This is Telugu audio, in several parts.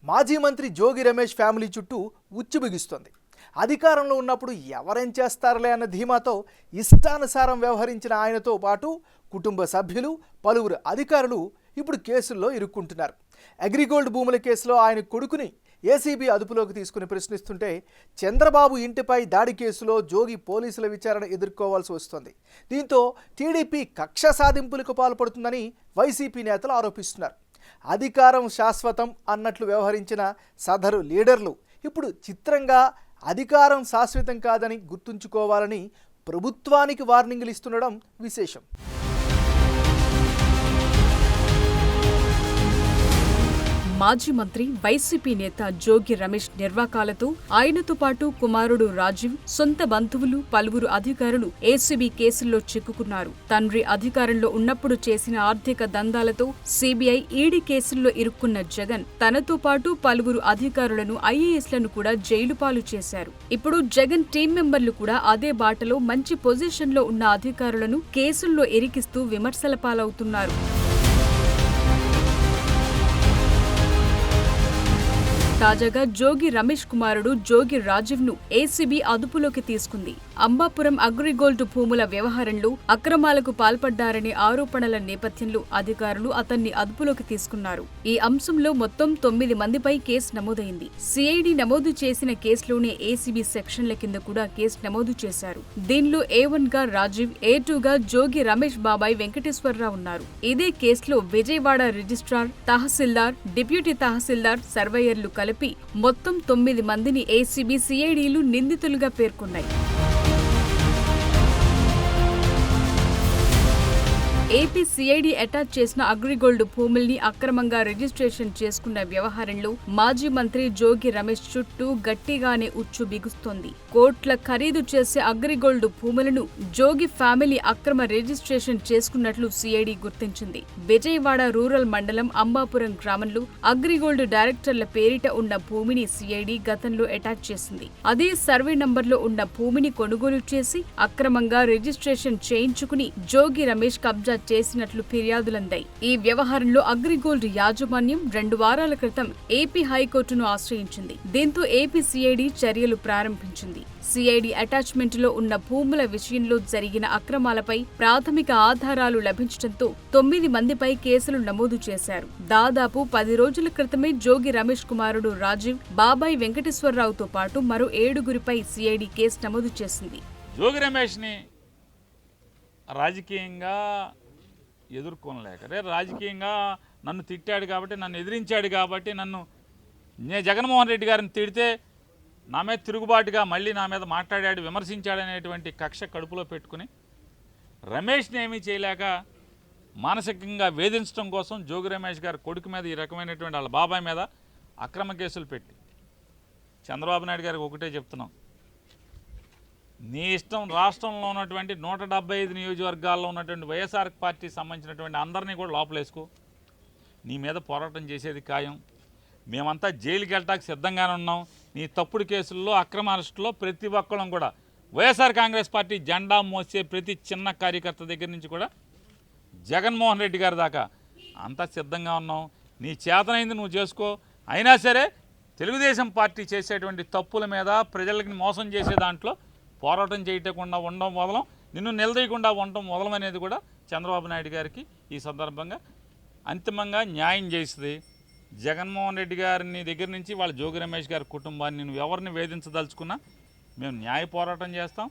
మాజీ మంత్రి జోగి రమేష్ ఫ్యామిలీ చుట్టూ ఉచ్చు బిగుస్తోంది. అధికారంలో ఉన్నప్పుడు ఎవరేం చేస్తారులే అన్న ధీమాతో ఇష్టానుసారం వ్యవహరించిన ఆయనతో పాటు కుటుంబ సభ్యులు, పలువురు అధికారులు ఇప్పుడు కేసుల్లో ఇరుక్కుంటున్నారు. అగ్రిగోల్డ్ భూముల కేసులో ఆయన కొడుకుని ఏసీబీ అదుపులోకి తీసుకుని ప్రశ్నిస్తుంటే, చంద్రబాబు ఇంటిపై దాడి కేసులో జోగి పోలీసుల విచారణ ఎదుర్కోవాల్సి వస్తోంది. దీంతో టీడీపీ కక్ష సాధింపులకు పాల్పడుతుందని వైసీపీ నేతలు ఆరోపిస్తున్నారు. అధికారం శాశ్వతం అన్నట్లు వ్యవహరించిన సదరు లీడర్లు ఇప్పుడు చిత్రంగా అధికారం శాశ్వతం కాదని గుర్తుంచుకోవాలని ప్రభుత్వానికి వార్నింగ్లు ఇస్తుండడం విశేషం. మాజీ మంత్రి వైసీపీ నేత జోగి రమేష్ నిర్వాకాలతో ఆయనతో పాటు కుమారుడు రాజీవ్, సొంత బంధువులు, పలువురు అధికారులు ఏసీబీ కేసుల్లో చిక్కుకున్నారు. తండ్రి అధికారంలో ఉన్నప్పుడు చేసిన ఆర్థిక దందాలతో సీబీఐ, ఈడీ కేసుల్లో ఇరుక్కున్న జగన్ తనతో పాటు పలువురు అధికారులను, ఐఏఎస్లను కూడా జైలు పాలు చేశారు. ఇప్పుడు జగన్ టీం మెంబర్లు కూడా అదే బాటలో మంచి పొజిషన్లో ఉన్న అధికారులను కేసుల్లో ఇరికిస్తూ విమర్శల పాలవుతున్నారు. తాజాగా జోగి రమేష్ కుమారుడు జోగి రాజీవ్ ను ఏసీబీ అదుపులోకి తీసుకుంది. అంబాపురం అగ్రిగోల్డ్ భూముల వ్యవహారంలో అక్రమాలకు పాల్పడ్డారనే ఆరోపణల నేపథ్యంలో అధికారులు అతన్ని అదుపులోకి తీసుకున్నారు. ఈ అంశంలో మొత్తం 9 మందిపై కేసు నమోదైంది. సిఐడి నమోదు చేసిన కేసులోనే ఏసీబీ సెక్షన్ల కింద కూడా కేసు నమోదు చేశారు. దీనిలో A1 గా రాజీవ్, A2 గా జోగి రమేష్ బాబాయ్ వెంకటేశ్వరరావు ఉన్నారు. ఇదే కేసులో విజయవాడ రిజిస్ట్రార్, తహసీల్దార్, డిప్యూటీ తహసీల్దార్, సర్వేయర్లు కలిపి మొత్తం 9 మందిని ఏసీబీ, సిఐడిలు నిందితులుగా పేర్కొన్నాయి. ఏపీ సిఐడి అటాచ్ చేసిన అగ్రిగోల్డ్ భూముల్ని అక్రమంగా రిజిస్ట్రేషన్ చేసుకున్న వ్యవహారంలో మాజీ మంత్రి జోగి రమేష్ చుట్టూ గట్టిగానే ఉచ్చు బిగుస్తోంది. కోట్ల ఖరీదు చేసే అగ్రిగోల్డ్ భూములను జోగి ఫ్యామిలీ అక్రమ రిజిస్ట్రేషన్ చేసుకున్నట్లు సిఐడి గుర్తించింది. విజయవాడ రూరల్ మండలం అంబాపురం గ్రామంలో అగ్రిగోల్డ్ డైరెక్టర్ల పేరిట ఉన్న భూమిని సిఐడి గతంలో అటాచ్ చేసింది. అదే సర్వే నంబర్లో ఉన్న భూమిని కొనుగోలు చేసి అక్రమంగా రిజిస్ట్రేషన్ చేయించుకుని జోగి రమేష్ కబ్జా చేసినట్లు ఫిర్యాదులందాయి. ఈ వ్యవహారంలో అగ్రిగోల్డ్ యాజమాన్యం 2 వారాల క్రితం ఏపీ హైకోర్టును ఆశ్రయించింది. దీంతో ఏపీ సిఐడి చర్యలు ప్రారంభించింది. సిఐడి అటాచ్మెంట్ లో ఉన్న భూముల విషయంలో జరిగిన అక్రమాలపై ప్రాథమిక ఆధారాలు లభించడంతో 9 మందిపై కేసులు నమోదు చేశారు. దాదాపు 10 రోజుల క్రితమే జోగి రమేష్ కుమారుడు రాజీవ్, బాబాయ్ వెంకటేశ్వరరావుతో పాటు మరో 7గురిపై సిఐడి కేసు నమోదు చేసింది. జోగి రమేష్ ని రాజకీయంగా ఎదుర్కొనలేక, రాజకీయంగా నన్ను తిట్టాడు కాబట్టి, నన్ను ఎదిరించాడు కాబట్టి, నేను జగన్మోహన్ రెడ్డి గారిని తిడితే నా మీద తిరుగుబాటుగా మళ్ళీ నా మీద మాట్లాడాడు, విమర్శించాడనేటువంటి కక్ష కడుపులో పెట్టుకుని రమేష్ని ఏమీ చేయలేక మానసికంగా వేధించడం కోసం జోగి రమేష్ గారి కొడుకు మీద, ఈ రకమైనటువంటి వాళ్ళ బాబాయ్ మీద అక్రమ కేసులు పెట్టి చంద్రబాబు నాయుడు గారికి ఒకటే చెప్తున్నాం, నీ ఇష్టం రాష్ట్రంలో ఉన్నటువంటి 175 నియోజకవర్గాల్లో ఉన్నటువంటి వైఎస్ఆర్ పార్టీకి సంబంధించినటువంటి అందరినీ కూడా లోపలేసుకో, నీ మీద పోరాటం చేసేది ఖాయం, మేమంతా జైలుకి వెళ్ళటానికి సిద్ధంగానే ఉన్నాం. నీ తప్పుడు కేసుల్లో, అక్రమ అరెస్టులో ప్రతి ఒక్కళ్ళం కూడా వైఎస్ఆర్ కాంగ్రెస్ పార్టీ జెండా మోసే ప్రతి చిన్న కార్యకర్త దగ్గర నుంచి కూడా జగన్మోహన్ రెడ్డి గారి దాకా అంతా సిద్ధంగా ఉన్నాం. నీ చేతనైంది నువ్వు చేసుకో, అయినా సరే తెలుగుదేశం పార్టీ చేసేటువంటి తప్పుల మీద, ప్రజలకి మోసం చేసే దాంట్లో పోరాటం చేయకుండా ఉండడం మొదలం, నిన్ను నిలదీయకుండా ఉండటం మొదలం అనేది కూడా చంద్రబాబు నాయుడు గారికి ఈ సందర్భంగా అంతిమంగా న్యాయం చేస్తుంది. జగన్మోహన్ రెడ్డి గారిని దగ్గర నుంచి వాళ్ళ జోగి రమేష్ గారి కుటుంబాన్ని నువ్వు ఎవరిని వేధించదలుచుకున్నా మేము న్యాయ పోరాటం చేస్తాం,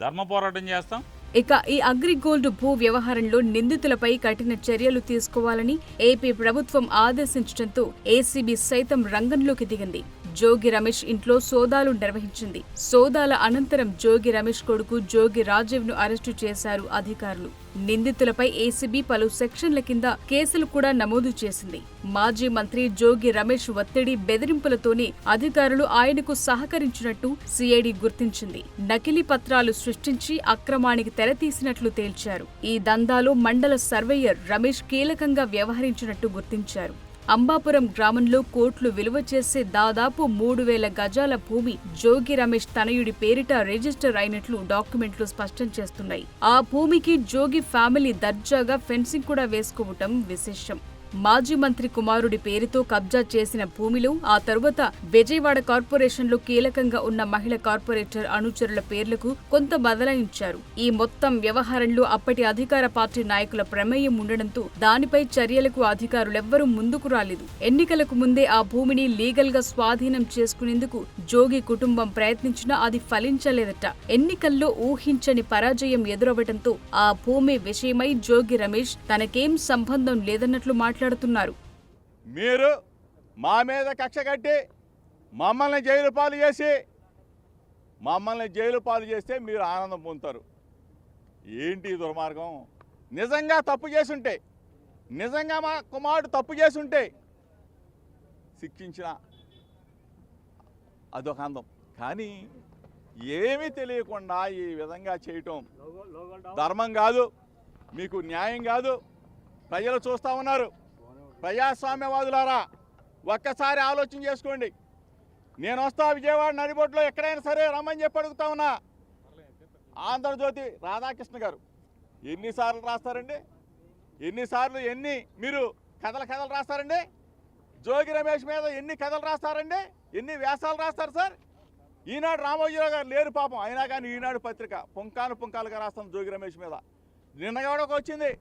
ధర్మ పోరాటం చేస్తాం. ఇక ఈ అగ్రిగోల్డ్ భూ వ్యవహారంలో నిందితులపై కఠిన చర్యలు తీసుకోవాలని ఏపీ ప్రభుత్వం ఆదేశించడంతో ఏసీబీ సైతం రంగంలోకి దిగింది. జోగి రమేష్ ఇంట్లో సోదాలు నిర్వహించింది. సోదాల అనంతరం జోగి రమేష్ కొడుకు జోగి రాజీవ్ ను అరెస్టు చేశారు అధికారులు. నిందితులపై ఏసీబీ పలు సెక్షన్ల కింద కేసులు కూడా నమోదు చేసింది. మాజీ మంత్రి జోగి రమేష్ ఒత్తిడి, బెదిరింపులతోనే అధికారులు ఆయనకు సహకరించినట్టు సిఐడి గుర్తించింది. నకిలీ పత్రాలు సృష్టించి అక్రమానికి తెరతీసినట్లు తేల్చారు. ఈ దందాలో మండల సర్వేయర్ రమేష్ కీలకంగా వ్యవహరించినట్టు గుర్తించారు. అంబాపురం గ్రామంలో కోట్లు విలువ చేసే దాదాపు 3000 గజాల భూమి జోగి రమేష్ తనయుడి పేరిట రిజిస్టర్ అయినట్లు డాక్యుమెంట్లు స్పష్టం చేస్తున్నాయి. ఆ భూమికి జోగి ఫ్యామిలీ దర్జాగా ఫెన్సింగ్ కూడా వేసుకోవటం విశేషం. మాజీ మంత్రి కుమారుడి పేరుతో కబ్జా చేసిన భూమిలో ఆ తరువాత విజయవాడ కార్పొరేషన్లో కీలకంగా ఉన్న మహిళా కార్పొరేటర్ అనుచరుల పేర్లకు కొంత బదలాయించారు. ఈ మొత్తం వ్యవహారంలో అప్పటి అధికార పార్టీ నాయకుల ప్రమేయం ఉండడంతో దానిపై చర్యలకు అధికారులెవ్వరూ ముందుకు రాలేదు. ఎన్నికలకు ముందే ఆ భూమిని లీగల్ గా స్వాధీనం చేసుకునేందుకు జోగి కుటుంబం ప్రయత్నించినా అది ఫలించలేదట. ఎన్నికల్లో ఊహించని పరాజయం ఎదురవ్వడంతో ఆ భూమి విషయమై జోగి రమేష్ తనకేం సంబంధం లేదన్నట్లు మాట్లాడుతున్నారు. మీరు మా మీద కక్ష కట్టి మమ్మల్ని జైలు పాలు చేస్తే మీరు ఆనందం పొందుతారు. ఏంటి దుర్మార్గం? నిజంగా తప్పు చేసుంటే, నిజంగా మా కుమారుడు తప్పు చేసుంటే శిక్షించిన అదొక అందం. కానీ ఏమీ తెలియకుండా ఈ విధంగా చేయటం ధర్మం కాదు, మీకు న్యాయం కాదు. ప్రజలు చూస్తూ ఉన్నారు. ప్రజాస్వామ్యవాదులారా, ఒక్కసారి ఆలోచన చేసుకోండి. నేను వస్తా విజయవాడ నడిబొడ్లో ఎక్కడైనా సరే రమ్మని చెప్పి అడుగుతా ఉన్నా. ఆంధ్రజ్యోతి రాధాకృష్ణ గారు ఎన్నిసార్లు రాస్తారండి? ఎన్ని మీరు కథలు రాస్తారండి? జోగి రమేష్ మీద ఎన్ని కథలు రాస్తారండి? ఎన్ని వ్యాసాలు రాస్తారు సార్? ఈనాడు రామోజీరావు గారు లేరు పాపం, అయినా కానీ ఈనాడు పత్రిక పుంకాలుగా రాస్తాం జోగి రమేష్ మీద. నిన్నగడకు వచ్చింది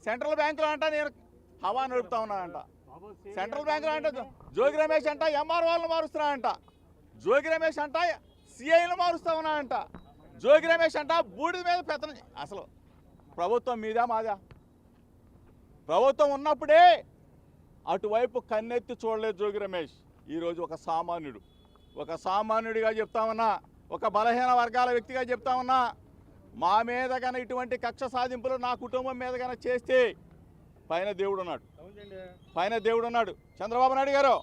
సెంట్రల్ బ్యాంకులో అంట నేను హవా నడుపుతా ఉన్నానంట. సెంట్రల్ బ్యాంకులో అంట జోగి రమేష్ అంట ఎంఆర్ఓలను మారుస్తున్నానంట. జోగి రమేష్ అంట సిఐలు మారుస్తా ఉన్నానంట. జోగి రమేష్ అంట బూడిద మీద పెత్తనం. అసలు ప్రభుత్వం మీదా మాదా? ప్రభుత్వం ఉన్నప్పుడే అటువైపు కన్నెత్తి చూడలేదు జోగి రమేష్. ఈరోజు ఒక సామాన్యుడిగా చెప్తామన్నా, ఒక బలహీన వర్గాల వ్యక్తిగా చెప్తామన్నా, మా మీద కన్నా ఇటువంటి కక్ష సాధింపులు నా కుటుంబం మీద కన్నా చేస్తే పైన దేవుడు ఉన్నాడు. చంద్రబాబు నాయుడు గారు,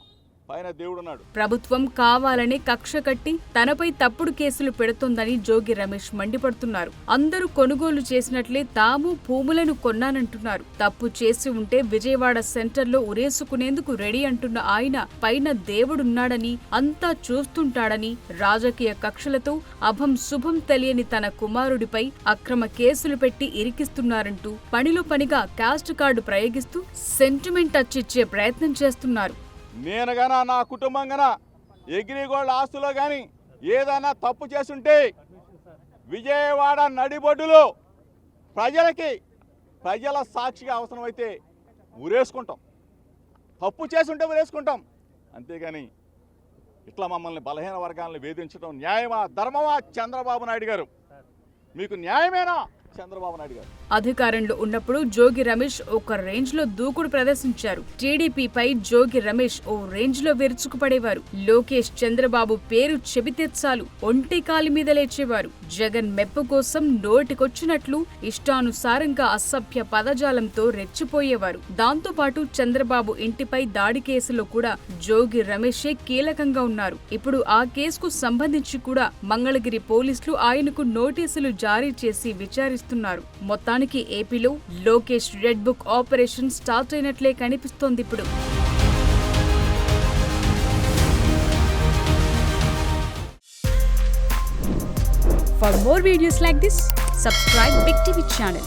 పైన దేవుడున్నాడు. ప్రభుత్వం కావాలని కక్ష కట్టి తనపై తప్పుడు కేసులు పెడుతోందని జోగి రమేష్ మండిపడుతున్నారు. అందరూ కొనుగోలు చేసినట్లే తాము భూములను కొన్నానంటున్నారు. తప్పు చేసి ఉంటే విజయవాడ సెంటర్లో ఉరేసుకునేందుకు రెడీ అంటున్న ఆయన పైన దేవుడున్నాడని, అంతా చూస్తుంటాడని, రాజకీయ కక్షలతో అభం శుభం తెలియని తన కుమారుడిపై అక్రమ కేసులు పెట్టి ఇరికిస్తున్నారంటూ పనిలో పనిగా క్యాస్ట్ కార్డు ప్రయోగిస్తూ సెంటిమెంట్ టచ్ ఇచ్చే ప్రయత్నం చేస్తున్నారు. నేను గనా నా కుటుంబం గనా అగ్రిగోల్డ్ ఆస్తులో కానీ ఏదైనా తప్పు చేస్తుంటే విజయవాడ నడిబొడ్డులో ప్రజల సాక్షిగా అవసరమైతే ఉరేసుకుంటాం. తప్పు చేస్తుంటే ఉరేసుకుంటాం. అంతేగాని ఇట్లా మమ్మల్ని బలహీన వర్గాలను వేధించడం న్యాయమా, ధర్మమా? చంద్రబాబు నాయుడు గారు, మీకు న్యాయమేనా? చంద్రబాబు నాయుడు గారు అధికారంలో ఉన్నప్పుడు జోగి రమేష్ ఒక రేంజ్ లో దూకుడు ప్రదర్శించారు. టీడీపీపై జోగి రమేష్ ఓ రేంజ్ లో విరుచుకుపడేవారు. లోకేష్, చంద్రబాబు పేరు చెబితే చాలు ఒంటి కాలి మీద లేచేవారు. జగన్ మెప్పు కోసం నోటికొచ్చినట్లు ఇష్టానుసారంగా అసభ్య పదజాలంతో రెచ్చిపోయేవారు. దాంతో పాటు చంద్రబాబు ఇంటిపై దాడి కేసులో కూడా జోగి రమేషే కీలకంగా ఉన్నారు. ఇప్పుడు ఆ కేసుకు సంబంధించి కూడా మంగళగిరి పోలీసులు ఆయనకు నోటీసులు జారీ చేసి విచారిస్తున్నారు. మొత్తానికి ఏపీలో Lokesh red book operation start అయినట్లే కనిపిస్తోంది ఇప్పుడు. For more videos like this, subscribe Big TV channel.